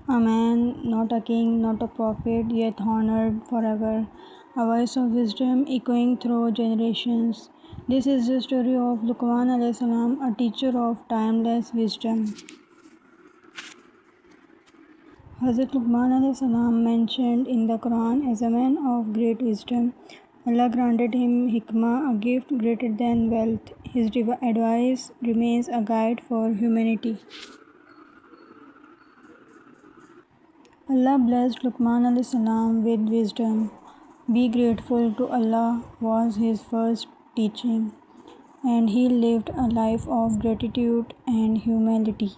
a man, not a king, not a prophet, yet honored forever, a voice of wisdom echoing through generations. This is the story of Luqman alayhi salam, a teacher of timeless wisdom. Hazrat Luqman alayhi salam mentioned in the Quran as a man of great wisdom. Allah granted him hikmah, a gift greater than wealth. His advice remains a guide for humanity. Allah blessed Luqman alayhi salam with wisdom. Be grateful to Allah was his first teaching, and he lived a life of gratitude and humility.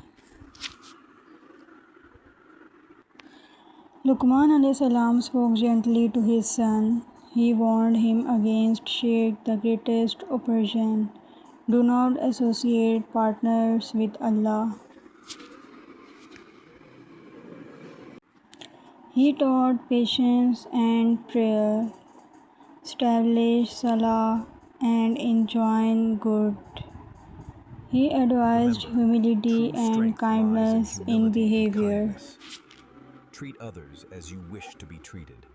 Luqman alayhi salam spoke gently to his son. He warned him against shirk, the greatest oppression. Do not associate partners with Allah. He taught patience and prayer, established salah, and enjoined good. He advised humility and kindness in behavior. Treat others as you wish to be treated.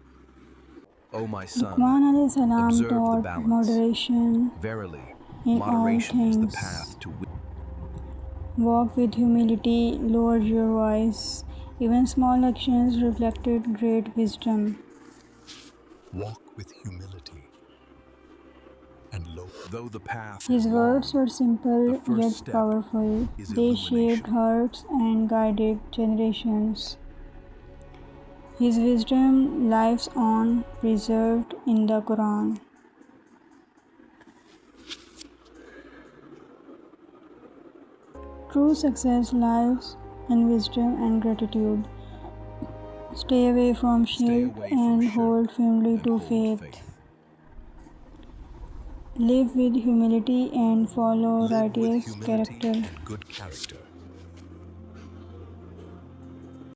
O my son, Luqman alayhi salam observe the taught balance. moderation Verily, in all moderation is the things. path to wisdom. Walk with humility, lower your voice. Even small actions reflected great wisdom. Walk with humility and low. Though the path His is words long, were simple the first yet step powerful. is They shaped illumination. hearts and guided generations. His wisdom lives on, preserved in the Quran. True success lies in wisdom and gratitude. Stay away from shirk and hold firmly to faith. Live with humility and follow Live with righteous humility character. and good character.